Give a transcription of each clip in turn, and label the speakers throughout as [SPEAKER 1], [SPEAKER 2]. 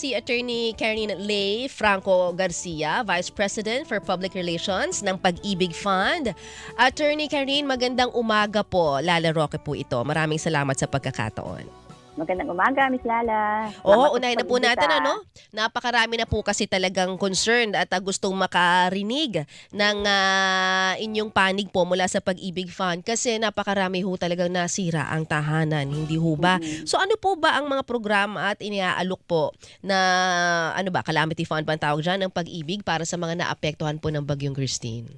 [SPEAKER 1] Si Attorney Karen Lay Franco Garcia, Vice President for Public Relations ng Pag-ibig Fund. Attorney Karen, magandang umaga po. Lala Roque po ito. Maraming salamat sa pagkakataon.
[SPEAKER 2] Magandang umaga, Miss Lala. Salamat
[SPEAKER 1] Oo,
[SPEAKER 2] po sa
[SPEAKER 1] unahin na po
[SPEAKER 2] pag-imbita.
[SPEAKER 1] natin Napakarami na po kasi talagang concerned at gustong makarinig ng inyong panig po mula sa Pag-ibig Fund kasi napakarami ho talagang nasira ang tahanan, hindi ho ba?
[SPEAKER 2] Mm.
[SPEAKER 1] So ano po ba ang mga programa at iniaalok po na calamity fund ba ang tawag dyan ng Pag-ibig para sa mga naapektuhan po ng Bagyong Christine?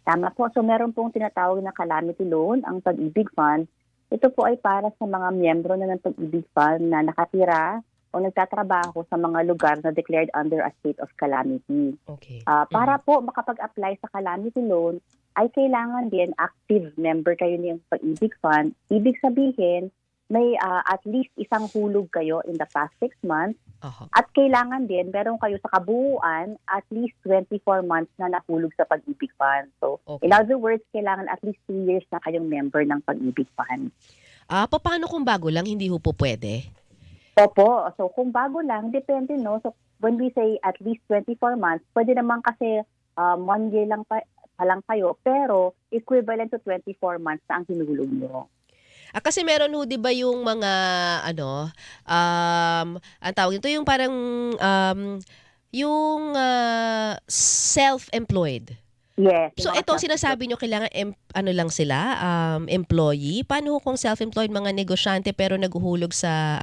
[SPEAKER 2] Tama po. So meron pong tinatawag na calamity loan, ang Pag-ibig Fund. Ito po ay para sa mga miyembro na ng Pag-ibig Fund na nakatira o nagtatrabaho sa mga lugar na declared under a state of calamity.
[SPEAKER 1] Okay.
[SPEAKER 2] Para po makapag-apply sa calamity loan, ay kailangan din active member kayo ng Pag-ibig Fund. Ibig sabihin, may at least isang hulog kayo in the past 6 months.
[SPEAKER 1] Aha.
[SPEAKER 2] At kailangan din, meron kayo sa kabuuan at least 24 months na nahulog sa Pag-ibig Fund. So,
[SPEAKER 1] Okay.
[SPEAKER 2] in other words, kailangan at least 2 years na kayong member ng Pag-ibig Fund.
[SPEAKER 1] Paano kung bago lang, hindi ho po pwede?
[SPEAKER 2] Opo. So, kung bago lang, depende, no? So, when we say at least 24 months, pwede naman kasi 1 year lang pa lang kayo, pero equivalent to 24 months na ang hinulog nyo.
[SPEAKER 1] Kasi meron ho 'di ba yung mga ang tawag nito yung parang yung self-employed.
[SPEAKER 2] Yes.
[SPEAKER 1] So
[SPEAKER 2] yung mga
[SPEAKER 1] ito sinasabi nyo kailangan lang sila, employee. Paano ho kung self-employed mga negosyante pero naguhulog sa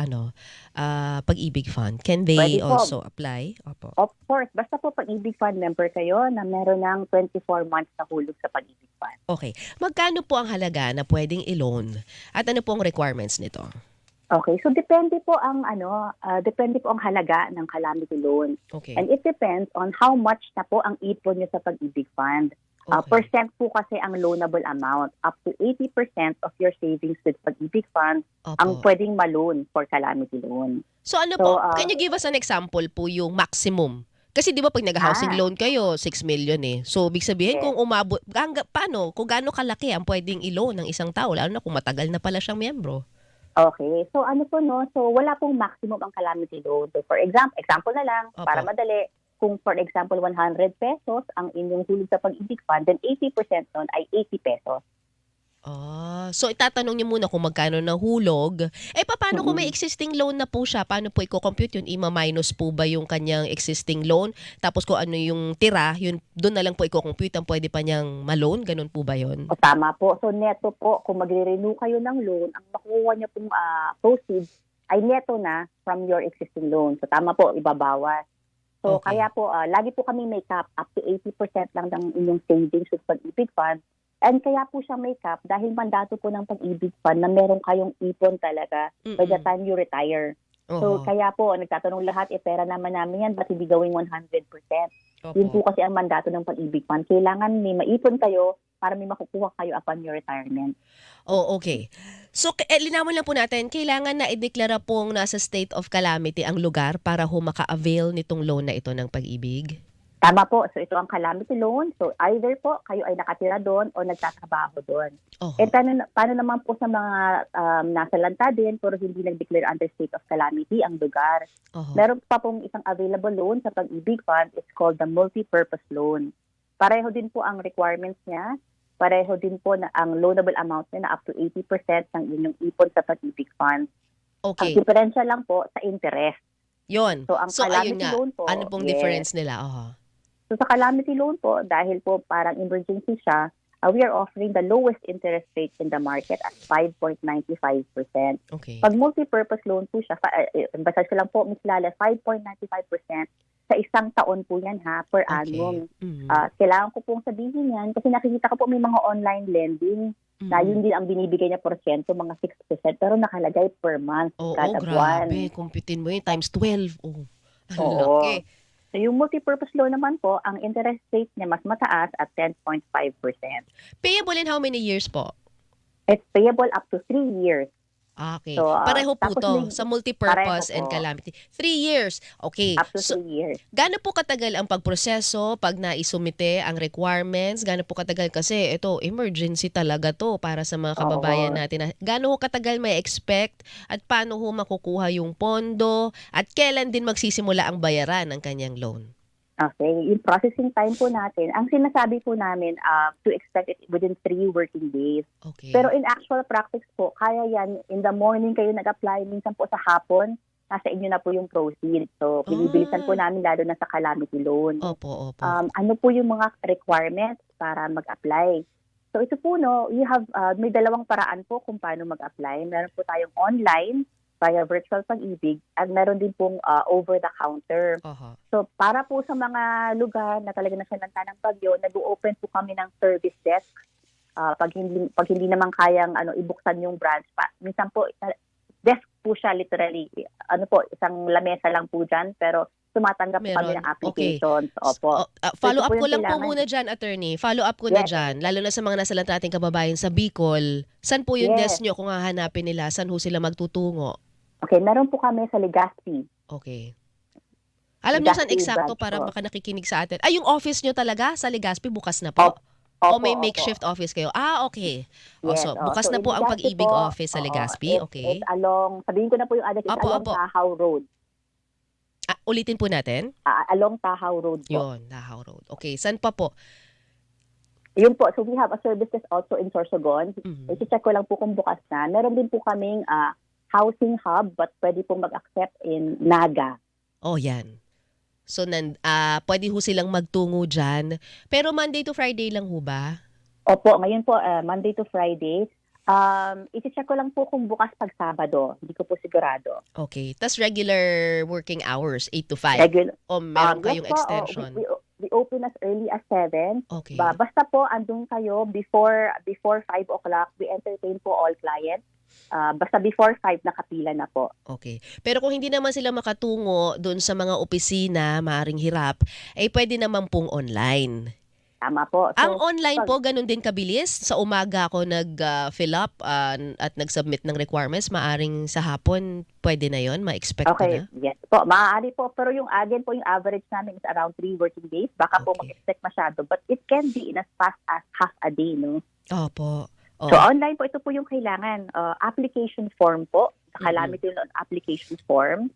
[SPEAKER 1] Pag-ibig Fund? Can they
[SPEAKER 2] Pwede po.
[SPEAKER 1] also apply? Opo.
[SPEAKER 2] Of course, basta po Pag-ibig Fund member kayo na meron ng 24 months na hulog sa Pag-ibig Fund.
[SPEAKER 1] Okay. Magkano po ang halaga na pwedeng i-loan? At ano po ang requirements nito?
[SPEAKER 2] Okay, so depende po ang halaga ng calamity loan.
[SPEAKER 1] Okay.
[SPEAKER 2] And it depends on how much na po ang ipon niyo sa Pag-ibig Fund.
[SPEAKER 1] Okay.
[SPEAKER 2] Percent po kasi ang loanable amount. Up to 80% of your savings with Pag-ibig Fund
[SPEAKER 1] Opo.
[SPEAKER 2] ang pwedeng ma-loan for calamity loan.
[SPEAKER 1] So ano
[SPEAKER 2] So,
[SPEAKER 1] po, can you give us an example po yung maximum? Kasi di ba pag nag-housing loan kayo, 6 million eh. So, ibig sabihin
[SPEAKER 2] Yes.
[SPEAKER 1] kung umabot, paano? Kung gaano kalaki ang pwedeng i-loan ng isang tao, lalo na kung matagal na pala siyang miyembro.
[SPEAKER 2] Okay. So so wala pong maximum ang calamity loan. So for example na lang,
[SPEAKER 1] Opo.
[SPEAKER 2] para madali, kung for example 100 pesos ang inyong hulog sa Pag-ibig Fund, then 80% nun ay 80 pesos.
[SPEAKER 1] So itatanong niyo muna kung magkano nahulog. Paano kung may
[SPEAKER 2] Mm-mm.
[SPEAKER 1] existing loan na po siya? Paano po i-compute yun? Ima-minus po ba yung kanyang existing loan? Tapos kung ano yung tira, yun doon na lang po i-compute ang pwede pa niyang ma-loan? Ganun po ba yun?
[SPEAKER 2] O tama po. So neto po, kung magre-renew kayo ng loan, ang makukuha niyo pong proceeds ay neto na from your existing loan. So tama po, ibabawas. So
[SPEAKER 1] Okay.
[SPEAKER 2] kaya po, lagi po kami may cap up to 80% lang ng inyong savings with Pag-ibig Fund. And kaya po siya may cap dahil mandato po ng Pag-ibig Fund na meron kayong ipon talaga by the time you retire. So
[SPEAKER 1] Oho.
[SPEAKER 2] kaya po, nagtatanong lahat, pera naman namin yan, ba't hindi gawing 100%? Yun po
[SPEAKER 1] Opo.
[SPEAKER 2] kasi ang mandato ng Pag-ibig Fund. Kailangan may maipon kayo para may makukuha kayo upon your retirement.
[SPEAKER 1] Okay. So, linawin lang po natin, kailangan na ideklara pong nasa state of calamity ang lugar para ho maka-avail nitong loan na ito ng Pag-ibig?
[SPEAKER 2] Tama po. So ito ang calamity loan. So either po kayo ay nakatira doon o nagtatrabaho doon.
[SPEAKER 1] Oho.
[SPEAKER 2] Paano naman po sa mga nasa lanta din pero hindi nag-declare under state of calamity ang lugar?
[SPEAKER 1] Oho.
[SPEAKER 2] Meron pa pong isang available loan sa Pag-ibig Fund. It's called the multi-purpose loan. Pareho din po ang requirements niya. Pareho din po na ang loanable amount niya na up to 80% ng inyong ipon sa Pag-ibig Fund.
[SPEAKER 1] Okay.
[SPEAKER 2] Ang differential lang po sa interest.
[SPEAKER 1] Yon.
[SPEAKER 2] So ang
[SPEAKER 1] Ayun
[SPEAKER 2] calamity
[SPEAKER 1] nga.
[SPEAKER 2] loan po,
[SPEAKER 1] Ano pong
[SPEAKER 2] yes.
[SPEAKER 1] difference nila? Oho.
[SPEAKER 2] So sa calamity loan po, dahil po parang emergency siya, we are offering the lowest interest rate in the market at 5.95%.
[SPEAKER 1] Okay.
[SPEAKER 2] Pag multi-purpose loan po siya, basta ko lang po, Ms. Lala, 5.95% sa isang taon po yan per annum.
[SPEAKER 1] Mhm.
[SPEAKER 2] Kailangan ko pong sabihin yan kasi nakikita ko po may mga online lending na yun din ang binibigay niya porsyento, mga 6%, pero nakalagay per month,
[SPEAKER 1] Oo,
[SPEAKER 2] kada buwan.
[SPEAKER 1] grabe. Kumpitin mo yun times 12. Oh. Ang
[SPEAKER 2] Oo.
[SPEAKER 1] laki.
[SPEAKER 2] So yung multi-purpose loan naman po, ang interest rate niya mas mataas at 10.5%.
[SPEAKER 1] Payable in how many years po?
[SPEAKER 2] It's payable up to 3 years.
[SPEAKER 1] Okay.
[SPEAKER 2] So,
[SPEAKER 1] Pareho po
[SPEAKER 2] tapos
[SPEAKER 1] to
[SPEAKER 2] may
[SPEAKER 1] sa
[SPEAKER 2] pareho
[SPEAKER 1] multipurpose and
[SPEAKER 2] po,
[SPEAKER 1] calamity. 3 years. Okay.
[SPEAKER 2] up to
[SPEAKER 1] So,
[SPEAKER 2] 3 years.
[SPEAKER 1] gaano po katagal ang pagproseso pag naisumite ang requirements? Gaano po katagal kasi ito emergency talaga to para sa mga kababayan
[SPEAKER 2] Oo.
[SPEAKER 1] natin. Gaano ho katagal may expect at paano ho makukuha yung pondo at kailan din magsisimula ang bayaran ng kanyang loan?
[SPEAKER 2] Okay, yung processing time po natin, ang sinasabi po namin, to expect it within 3 working days. Pero
[SPEAKER 1] Okay.
[SPEAKER 2] in actual practice po, kaya yan, in the morning kayo nag-apply, minsan po sa hapon, nasa inyo na po yung proceed. So, binibilisan po
[SPEAKER 1] Ah,
[SPEAKER 2] namin lalo na sa calamity loan.
[SPEAKER 1] opo, opo.
[SPEAKER 2] Ano po yung mga requirements para mag-apply? So, ito po, no, may dalawang paraan po kung paano mag-apply. Meron po tayong online, via virtual pag-ibig, at meron din pong over-the-counter.
[SPEAKER 1] Aha.
[SPEAKER 2] So, para po sa mga lugar na talaga nasalanta ng bagyo, nag-open po kami ng service desk. Pag hindi naman kayang ibuksan yung branch pa. Minsan po, desk po siya literally. Isang lamesa lang po dyan, pero tumatanggap po kami
[SPEAKER 1] Meron.
[SPEAKER 2] ng
[SPEAKER 1] Okay.
[SPEAKER 2] applications. Opo.
[SPEAKER 1] Follow
[SPEAKER 2] ito
[SPEAKER 1] up
[SPEAKER 2] po
[SPEAKER 1] ko
[SPEAKER 2] yung
[SPEAKER 1] lang po
[SPEAKER 2] kailangan.
[SPEAKER 1] muna dyan, attorney. Follow up ko na
[SPEAKER 2] Yes.
[SPEAKER 1] dyan. Lalo na sa mga nasalanta ating kababayan sa Bicol. Saan po yung
[SPEAKER 2] Yes.
[SPEAKER 1] desk nyo kung hahanapin nila? Saan ho sila magtutungo?
[SPEAKER 2] Okay, meron po kami sa Legazpi.
[SPEAKER 1] Okay. Alam nyo saan
[SPEAKER 2] Legazpi
[SPEAKER 1] eksakto
[SPEAKER 2] branch
[SPEAKER 1] para
[SPEAKER 2] po.
[SPEAKER 1] baka nakikinig sa atin? Ay, yung office nyo talaga sa Legazpi bukas na po? O may
[SPEAKER 2] Opo.
[SPEAKER 1] makeshift office kayo? Okay.
[SPEAKER 2] Yes.
[SPEAKER 1] So, bukas na
[SPEAKER 2] in
[SPEAKER 1] po ang
[SPEAKER 2] Legazpi
[SPEAKER 1] Pag-ibig
[SPEAKER 2] po,
[SPEAKER 1] office sa Legazpi. Okay.
[SPEAKER 2] It's along, sabihin ko na po yung address, it's
[SPEAKER 1] Opo,
[SPEAKER 2] along
[SPEAKER 1] opo.
[SPEAKER 2] Tahaw Road.
[SPEAKER 1] Ulitin po natin.
[SPEAKER 2] Along Tahaw Road po.
[SPEAKER 1] Yun, Dahaw Road. Okay. Saan pa po?
[SPEAKER 2] Yun po, so we have a services also in Sorsogon.
[SPEAKER 1] Mhm.
[SPEAKER 2] I-check ko lang po kung bukas na. Meron din po kaming housing hub, but pwede po mag-accept in Naga.
[SPEAKER 1] Oh, yan. So, pwede ho silang magtungo dyan. Pero Monday to Friday lang ho ba?
[SPEAKER 2] Opo, ngayon po, Monday to Friday. I-check ko lang po kung bukas pag Sabado. Hindi ko po sigurado.
[SPEAKER 1] Okay. Tas regular working hours, 8 to 5.
[SPEAKER 2] Regular.
[SPEAKER 1] O meron
[SPEAKER 2] Yes
[SPEAKER 1] kayong
[SPEAKER 2] po,
[SPEAKER 1] extension?
[SPEAKER 2] we open as early as 7.
[SPEAKER 1] Okay.
[SPEAKER 2] Basta po, andun kayo before 5 o'clock. We entertain po all clients. Basta before 5, nakapila na po.
[SPEAKER 1] Okay. Pero kung hindi naman sila makatungo doon sa mga opisina, maaring hirap, pwede naman pong online.
[SPEAKER 2] Tama po. So,
[SPEAKER 1] Ang online
[SPEAKER 2] pag-
[SPEAKER 1] po, ganun din kabilis. Sa umaga ako nag-fill up at nag-submit ng requirements. Maaring sa hapon, pwede na yon, ma-expect
[SPEAKER 2] Okay,
[SPEAKER 1] na.
[SPEAKER 2] yes po. Maaari po. Pero yung yung average namin is around 3 working days. Baka po
[SPEAKER 1] Okay.
[SPEAKER 2] mag-expect masyado. But it can be in as fast as half a day, no?
[SPEAKER 1] Opo. Oh.
[SPEAKER 2] So, online po, ito po yung kailangan. Application form po. Calamity loan application form.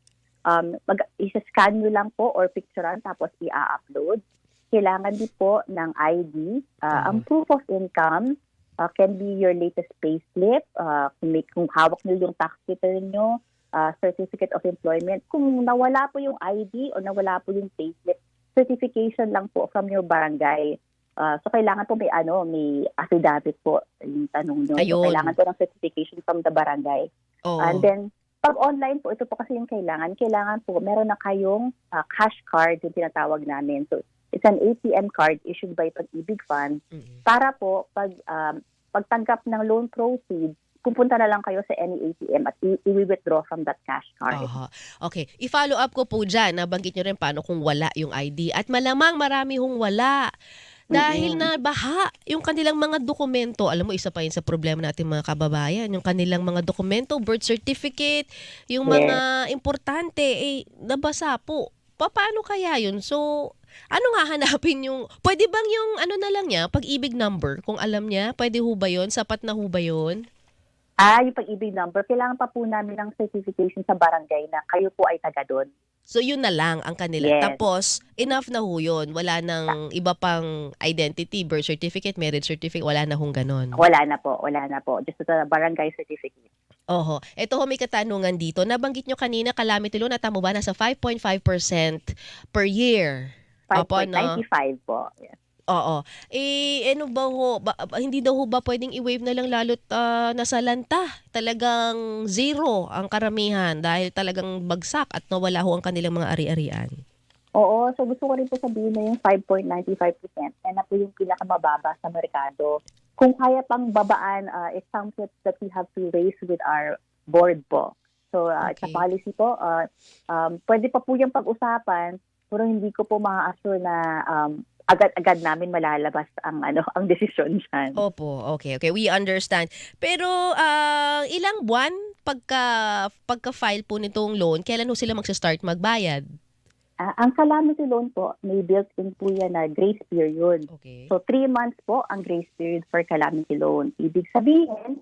[SPEAKER 2] Isa-scan nyo lang po or picturean tapos i-upload. Kailangan din po ng ID. Ang proof of income can be your latest payslip. Kung hawak nyo yung tax return nyo, certificate of employment. Kung nawala po yung ID o nawala po yung payslip, certification lang po from your barangay. So kailangan po may affidavit po yung tanong nyo. So
[SPEAKER 1] Ayun.
[SPEAKER 2] kailangan po ng certification from the barangay.
[SPEAKER 1] Oo.
[SPEAKER 2] And then pag online po, ito po kasi yung kailangan po meron na kayong cash card yung tinatawag namin. So it's an ATM card issued by Pag-ibig Fund
[SPEAKER 1] Mm-mm.
[SPEAKER 2] para po pagtanggap ng loan proceeds, pupunta na lang kayo sa any ATM at i-withdraw from that cash card.
[SPEAKER 1] Aha. Okay. I-follow up ko po dyan. Nabanggit nyo rin paano kung wala yung ID. At malamang marami hong wala. Dahil na baha yung kanilang mga dokumento. Alam mo, isa pa yun sa problema natin mga kababayan. Yung kanilang mga dokumento, birth certificate, yung
[SPEAKER 2] Yes.
[SPEAKER 1] mga importante, nabasa po. Paano kaya yun? So, ano nga hanapin yung... Pwede bang yung na lang niya, Pag-ibig number, kung alam niya? Pwede ho ba yun? Sapat na ho ba yun?
[SPEAKER 2] Yung Pag-ibig number, kailangan pa po namin ng certification sa barangay na kayo po ay taga doon.
[SPEAKER 1] So, yun na lang ang kanila.
[SPEAKER 2] Yes.
[SPEAKER 1] Tapos, enough na ho yun. Wala nang iba pang identity, birth certificate, marriage certificate, wala na hong ganon.
[SPEAKER 2] Wala na po. Just the barangay certificate.
[SPEAKER 1] Oho. Ito ho, may katanungan dito. Nabanggit nyo kanina, calamity loan, natamo ba? Nasa 5.5% per year. Opo, no?
[SPEAKER 2] 5.95 po. Yes.
[SPEAKER 1] Oo. Ano ba ho, hindi daw ho ba pwedeng i-waive na lang lalo't nasalanta? Talagang zero ang karamihan dahil talagang bagsak at nawala ho ang kanilang mga ari-arian.
[SPEAKER 2] Oo, so gusto ko rin po sabihin na yung 5.95%, yan na po yung pinakamababa sa merkado. Kung kaya pang babaan, it's something that we have to raise with our board po. So, it's a
[SPEAKER 1] Okay.
[SPEAKER 2] policy po. Pwede pa po yung pag-usapan, pero hindi ko po ma-assure na agad-agad namin malalabas ang desisyon dyan.
[SPEAKER 1] Opo, okay. We understand. Pero ilang buwan pagka-file po nitong loan, kailan ho sila magsa-start magbayad?
[SPEAKER 2] Ang calamity loan po, may built-in po yan na grace period.
[SPEAKER 1] Okay.
[SPEAKER 2] So 3 months po ang grace period for calamity loan. Ibig sabihin,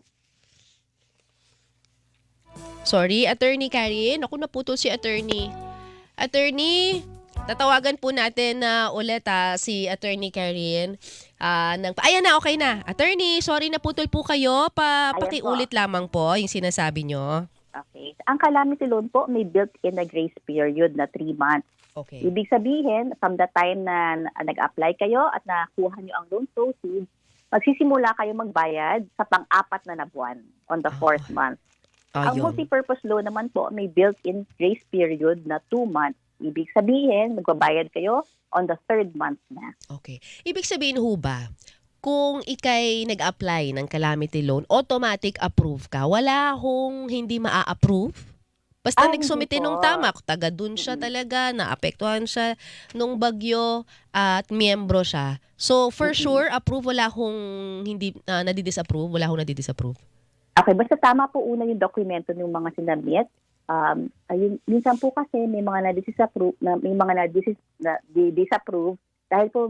[SPEAKER 1] Sorry, Attorney Karen. Ako, naputol si Attorney. Attorney, tatawagan po natin na ulit si Attorney Karen. Ayan na, okay na. Attorney, sorry naputol po kayo.
[SPEAKER 2] Ayan
[SPEAKER 1] Pakiulit lamang po yung sinasabi nyo.
[SPEAKER 2] okay, ang calamity loan po, may built-in na grace period na 3 months.
[SPEAKER 1] Okay.
[SPEAKER 2] Ibig sabihin, from the time na nag-apply kayo at nakuha nyo ang loan proceeds, magsisimula kayo magbayad sa pang-apat na buwan on the 4th month. Ang multipurpose loan naman po, may built-in grace period na 2 months. Ibig sabihin, magbabayad kayo on the 3rd month na.
[SPEAKER 1] Okay. Ibig sabihin ho ba, kung ikay nag-apply ng calamity loan, automatic approve ka? Wala hong hindi maa-approve? Basta
[SPEAKER 2] Ay,
[SPEAKER 1] nagsumite
[SPEAKER 2] hindi
[SPEAKER 1] nung
[SPEAKER 2] po.
[SPEAKER 1] tama, taga dun siya talaga, naapektuhan siya nung bagyo at miyembro siya. So, for sure, approve, wala hong hindi nadidisapprove, wala hong nadidisapprove.
[SPEAKER 2] Okay, basta tama po una yung dokumento ng mga sinabit. Minsan po kasi may mga na-disapprove, may mga na-disapprove dahil po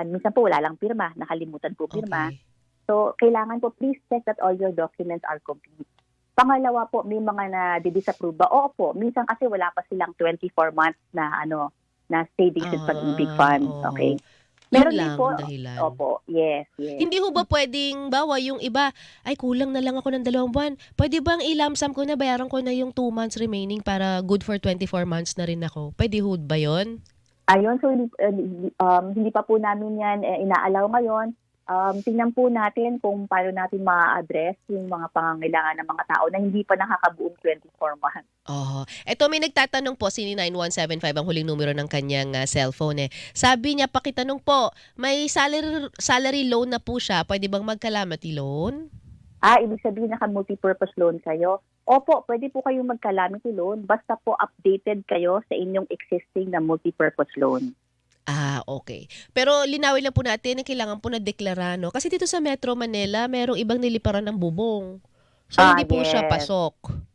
[SPEAKER 2] minsan po wala lang pirma, nakalimutan po pirma.
[SPEAKER 1] Okay.
[SPEAKER 2] So, kailangan po please check that all your documents are complete. Pangalawa po, may mga na-disapprove ba? Oo po, minsan kasi wala pa silang 24 months na na savings and pag-ibig fund. Okay.
[SPEAKER 1] Meron
[SPEAKER 2] din
[SPEAKER 1] lang
[SPEAKER 2] po,
[SPEAKER 1] dahilan.
[SPEAKER 2] opo, yes.
[SPEAKER 1] Hindi ho ba pwedeng, bawa yung iba, ay kulang na lang ako ng 2 buwan. Pwede bang ilamsam ko na, bayaran ko na yung 2 months remaining para good for 24 months na rin ako? Pwede ho ba yun?
[SPEAKER 2] Ayun, so hindi pa po namin yan inaalaw ngayon. Tingnan po natin kung paano natin ma-address yung mga pangangailangan ng mga tao na hindi pa nakakabuong 24 months.
[SPEAKER 1] Ito may nagtatanong po, si 9175 ang huling numero ng kanyang cellphone eh. Sabi niya, pakitanong po, may salary loan na po siya, pwede bang mag-calamity loan?
[SPEAKER 2] Ibig sabihin naka-multipurpose loan kayo. Opo, pwede po kayong mag-calamity loan basta po updated kayo sa inyong existing na multipurpose loan.
[SPEAKER 1] Okay. Pero linawin lang po natin na kailangan po na deklara, no? Kasi dito sa Metro Manila, merong ibang niliparan ng bubong. So, hindi po siya
[SPEAKER 2] yes.
[SPEAKER 1] pasok.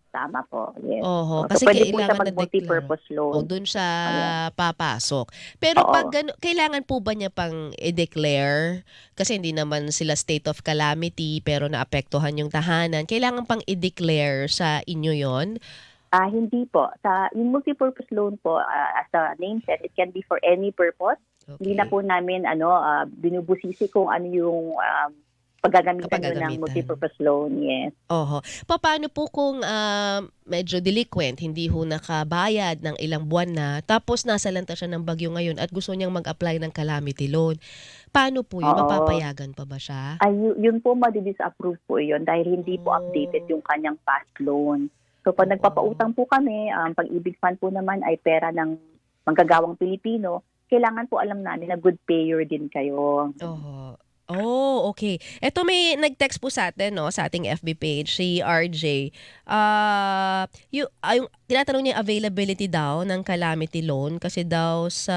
[SPEAKER 2] Tama po, yes.
[SPEAKER 1] Oho,
[SPEAKER 2] So,
[SPEAKER 1] kasi
[SPEAKER 2] pwede po siya
[SPEAKER 1] kailangan na
[SPEAKER 2] mag-multipurpose loan.
[SPEAKER 1] O doon siya papasok. Pero pag kailangan po ba niya pang i-declare? Kasi hindi naman sila state of calamity pero naapektuhan yung tahanan. Kailangan pang i-declare sa inyo yon?
[SPEAKER 2] Hindi po. Yung multipurpose loan po, as the name said, it can be for any purpose.
[SPEAKER 1] Okay.
[SPEAKER 2] Hindi na po namin binubusisi kung ano yung paggagamitan ng multipurpose loan. Yes.
[SPEAKER 1] Oho. Paano po kung medyo delinquent, hindi ho nakabayad ng ilang buwan na, tapos nasa lanta siya ng bagyo ngayon at gusto niyang mag-apply ng calamity loan? Paano po yun? Mapapayagan pa ba siya?
[SPEAKER 2] Yun po madi-disapprove po yun dahil hindi po updated yung kanyang past loan. So pag nagpapautang po kami, pag-ibig fund po naman ay pera ng manggagawang Pilipino, kailangan po alam namin na good payer din kayo.
[SPEAKER 1] Oho. Okay. Ito may nag-text po sa atin, no, sa ating FB page, si RJ. Yung tinatanong niya availability daw ng calamity loan kasi daw sa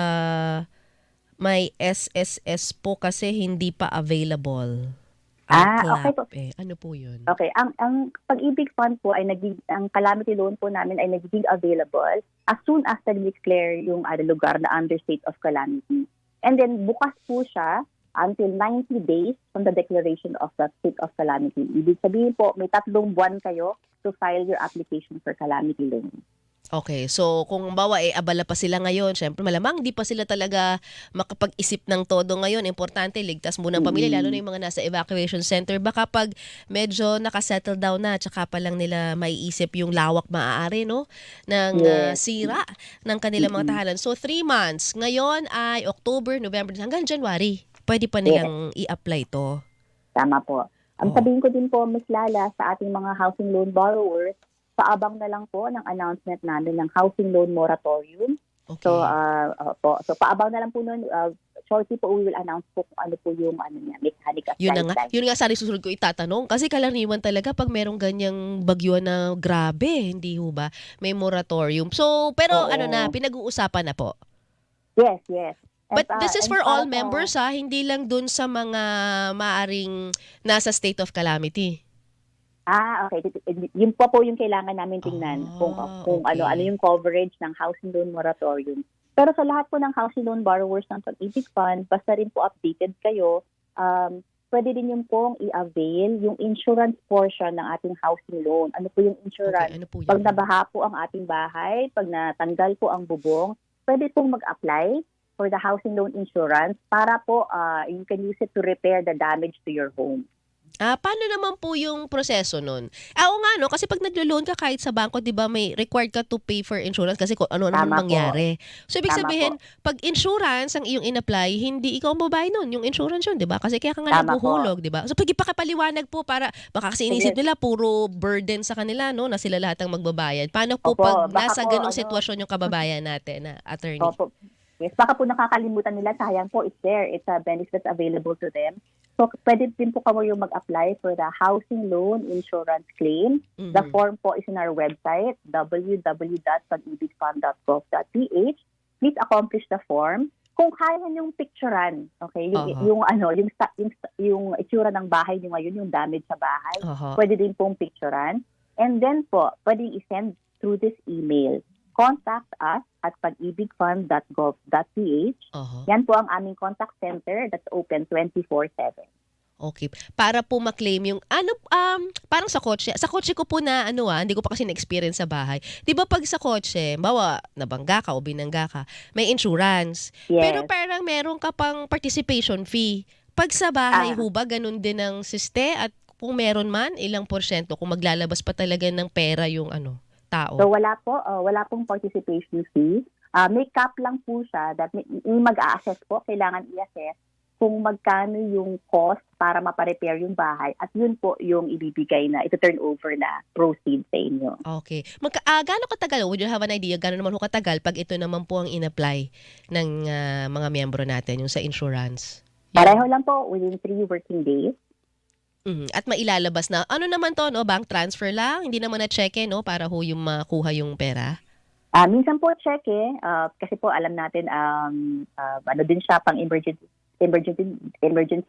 [SPEAKER 1] may SSS po kasi hindi pa available.
[SPEAKER 2] Okay po.
[SPEAKER 1] Ano po yun?
[SPEAKER 2] Okay, ang pag-ibig fund po ay ang calamity loan po namin ay nagiging available as soon as nag-declare yung lugar na under state of calamity. And then bukas po siya until 90 days from the declaration of the state of calamity. Ibig sabihin po, may 3 buwan kayo to file your application for calamity loan.
[SPEAKER 1] Okay, so kung bawa abala pa sila ngayon, syempre malamang di pa sila talaga makapag-isip ng todo ngayon. Importante, ligtas muna ang pamilya, lalo na yung mga nasa evacuation center. Baka pag medyo nakasettle down na, tsaka pa lang nila maiisip yung lawak maaari, no? Ng sira ng kanilang mga tahanan. So 3 months, ngayon ay October, November, hanggang January. Pwede pa nilang i-apply to.
[SPEAKER 2] Tama po. Ang sabihin ko din po, Ms. Lala, sa ating mga housing loan borrowers, paabang na lang po ng announcement namin ng housing loan moratorium.
[SPEAKER 1] Okay.
[SPEAKER 2] So paabang na lang po noon. Shortly po we will announce po kung ano po yung mechanic at guideline.
[SPEAKER 1] Yun nga sana susunod ko itatanong kasi karaniwan talaga pag merong ganyang bagyo na grabe, hindi ho ba? May moratorium. So pero pinag-uusapan na po.
[SPEAKER 2] Yes.
[SPEAKER 1] But this is for all members hindi lang dun sa mga maaring nasa state of calamity.
[SPEAKER 2] Okay. Yun po yung kailangan namin tingnan kung
[SPEAKER 1] Okay.
[SPEAKER 2] ano yung coverage ng housing loan moratorium. Pero sa lahat po ng housing loan borrowers ng Pag-ibig Fund, basta rin po updated kayo, pwede din yung pong i-avail yung insurance portion ng ating housing loan. Ano po yung
[SPEAKER 1] Okay,
[SPEAKER 2] insurance?
[SPEAKER 1] ano po
[SPEAKER 2] Pag
[SPEAKER 1] yan?
[SPEAKER 2] nabaha po ang ating bahay, pag natanggal po ang bubong, pwede pong mag-apply for the housing loan insurance para po you can use it to repair the damage to your home.
[SPEAKER 1] Paano naman po yung proseso nun? Oo nga 'no, kasi 'pag naglo-loan ka kahit sa bangko 'di ba may required ka to pay for insurance kasi kung ano naman
[SPEAKER 2] Tama po.
[SPEAKER 1] mangyari. So ibig
[SPEAKER 2] Tama
[SPEAKER 1] sabihin,
[SPEAKER 2] po.
[SPEAKER 1] 'pag insurance ang iyong in-apply, hindi ikaw ang babayad nun, yung insurance yun 'di ba? Kasi kaya ka nga
[SPEAKER 2] Tama po.
[SPEAKER 1] nahuhulog 'di ba? So pakipaliwanag po para baka kasi inisip
[SPEAKER 2] Sige.
[SPEAKER 1] nila puro burden sa kanila 'no, na sila lahat ang magbabayad. Paano po
[SPEAKER 2] Opo,
[SPEAKER 1] 'pag
[SPEAKER 2] baka
[SPEAKER 1] nasa
[SPEAKER 2] po
[SPEAKER 1] ganong sitwasyon yung kababayan natin na attorney?
[SPEAKER 2] opo. Yes, baka po nakakalimutan nila, sayang po, it's there. It's a benefit available to them. So, pwede din po kayo yung mag-apply for the housing loan insurance claim. The
[SPEAKER 1] Mhm.
[SPEAKER 2] form po is in our website, www.pag-ibigfund.gov.ph. Please accomplish the form. Kung kaya niyong picturean, okay, yung itsura ng bahay niyo ngayon, yung damage sa bahay,
[SPEAKER 1] Oho.
[SPEAKER 2] pwede din pong picturean. And then po, pwede i-send through this email. Contact us at pag-ibigfund.gov.ph.
[SPEAKER 1] Oho.
[SPEAKER 2] Yan po ang aming contact center that's open 24/7.
[SPEAKER 1] Okay. Para po ma-claim yung parang sa kotse. Sa kotse ko po na hindi ko pa kasi na-experience sa bahay. 'Di ba pag sa kotse, bawa nabangga ka o binangga ka, may insurance. Pero
[SPEAKER 2] Yes.
[SPEAKER 1] parang meron ka pang participation fee. Pag sa bahay
[SPEAKER 2] Ah,
[SPEAKER 1] ho ba ganun din ang siste at kung meron man, ilang porsyento kung maglalabas pa talaga ng pera yung tao?
[SPEAKER 2] so wala pong participation fee. May cap lang po siya that yung mag-a-assess po, kailangan i-assess kung magkano yung cost para maparepair yung bahay at yun po yung ibibigay na ito turn over na proceeds sa inyo.
[SPEAKER 1] Okay. Gaano katagal? Would you have an idea gaano naman ho katagal pag ito naman po ang in-apply ng mga miyembro natin yung sa insurance?
[SPEAKER 2] Pareho lang po within 3 working days.
[SPEAKER 1] At mailalabas na ano naman 'to 'no, bank transfer lang, hindi naman na cheque 'no, para ho yung makuha yung pera?
[SPEAKER 2] Minsan po cheque, kasi po alam natin ano din siya pang emergency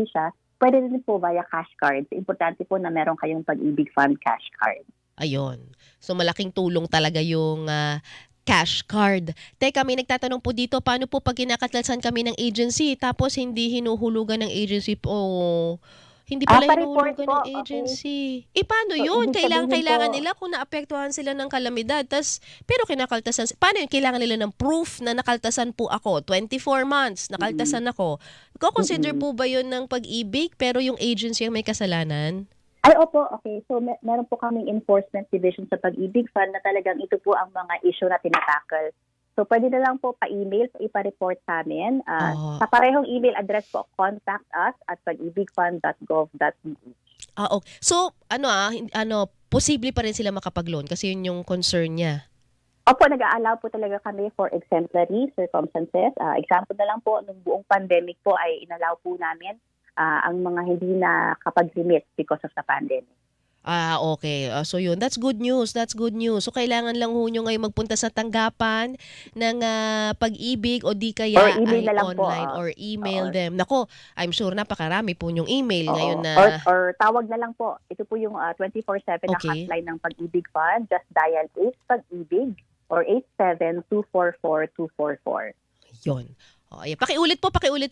[SPEAKER 2] siya. Pwede din po via cash cards. Importante po na meron kayong Pag-ibig Fund cash card.
[SPEAKER 1] Ayun. So malaking tulong talaga yung cash card. Teka, may nagtatanong po dito, paano po pag kinakatlasan kami ng agency tapos hindi hinuhulugan ng agency po? Hindi pala
[SPEAKER 2] Pa-report
[SPEAKER 1] hinuhulugan
[SPEAKER 2] po,
[SPEAKER 1] ng
[SPEAKER 2] okay.
[SPEAKER 1] agency. Paano
[SPEAKER 2] So,
[SPEAKER 1] yun?
[SPEAKER 2] ibig sabihin
[SPEAKER 1] Kailangan
[SPEAKER 2] po,
[SPEAKER 1] nila kung naapektuhan sila ng kalamidad. Pero kinakaltasan, paano yun? Kailangan nila ng proof na nakaltasan po ako. 24 months, nakaltasan ako. Ko-consider
[SPEAKER 2] mm-mm.
[SPEAKER 1] po ba yun ng pag-ibig pero yung agency ang may kasalanan?
[SPEAKER 2] Ay, opo, okay. So, meron po kaming enforcement division sa Pag-ibig Fund na talagang ito po ang mga issue na tinatakal. So, pwede na lang po pa-email, ipa-report sa amin.
[SPEAKER 1] Oo.
[SPEAKER 2] Sa parehong email address po, contact us at pag-ibigfund.gov.ph.
[SPEAKER 1] Okay. So, posible pa rin sila makapag-loan kasi yun yung concern niya.
[SPEAKER 2] Opo, nag-a-allow po talaga kami for exemplary circumstances. Example na lang po, nung buong pandemic po ay inallow po namin ang mga hindi na kapag-remit because of the pandemic.
[SPEAKER 1] Okay. So yun, that's good news. That's good news. So kailangan lang ho nyo ngayon magpunta sa tanggapan ng pag-ibig o di kaya
[SPEAKER 2] Or email
[SPEAKER 1] ay
[SPEAKER 2] na lang po.
[SPEAKER 1] online or email
[SPEAKER 2] Oo.
[SPEAKER 1] them. Nako, I'm sure napakarami po yung email
[SPEAKER 2] Oo.
[SPEAKER 1] ngayon na
[SPEAKER 2] Or tawag na lang po. Ito po yung 24/7 na
[SPEAKER 1] Okay.
[SPEAKER 2] hotline ng Pag-ibig Fund. Just dial 8 Pag-ibig or 87-244-244.
[SPEAKER 1] yun. Ayan. Pakiulit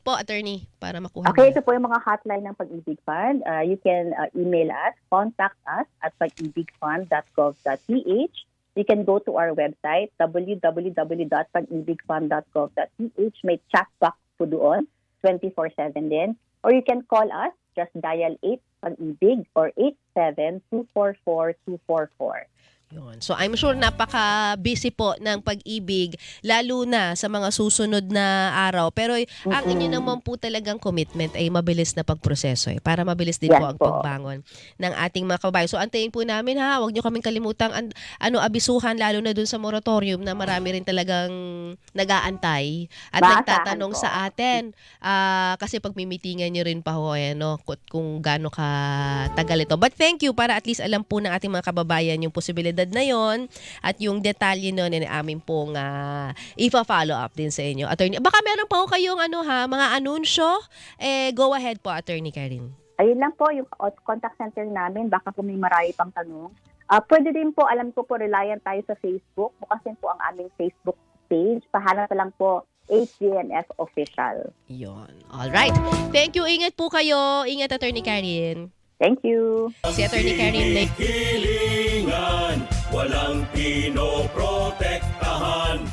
[SPEAKER 1] po, attorney, para makuha
[SPEAKER 2] Okay,
[SPEAKER 1] nila.
[SPEAKER 2] ito po yung mga hotline ng Pag-ibig Fund. You can email us, contact us at pag-ibigfund.gov.ph. You can go to our website, www.pag-ibigfund.gov.ph. May chat box po doon, 24/7 din. Or you can call us, just dial 8 Pag-ibig or 87-244-244.
[SPEAKER 1] Yun. So I'm sure napaka-busy po ng pag-ibig lalo na sa mga susunod na araw. Pero ang inyo naman po talagang commitment ay mabilis na pagproseso para mabilis din
[SPEAKER 2] Yes
[SPEAKER 1] po ang
[SPEAKER 2] po.
[SPEAKER 1] pagbangon ng ating mga kababayan. So antayin po namin huwag niyo kaming kalimutang abisuhan lalo na dun sa moratorium na marami rin talagang nag-aantay at
[SPEAKER 2] Maasahan
[SPEAKER 1] nagtatanong
[SPEAKER 2] po.
[SPEAKER 1] sa atin. Kasi pagmimitingan niyo rin pa kung gaano ka tagal ito. But thank you para at least alam po ng ating mga kababayan yung posibilidad na yon at yung detalye nun ay amin pong ipa-follow up din sa inyo. Attorney, baka meron pa ho kayong mga anunsyo? Go ahead po, Attorney Karen.
[SPEAKER 2] Ayun lang po yung contact center namin. Baka po may marami pang tanong. Pwede din po, alam ko po, reliant tayo sa Facebook. Bukasin po ang aming Facebook page. Pahanap na lang po HGNS Official.
[SPEAKER 1] Yon. Alright. Thank you. Ingat po kayo. Ingat, Attorney Karen.
[SPEAKER 2] Thank you.
[SPEAKER 1] Si Attorney Karen Lay.
[SPEAKER 3] Hilingan, walang pinoprotektahan.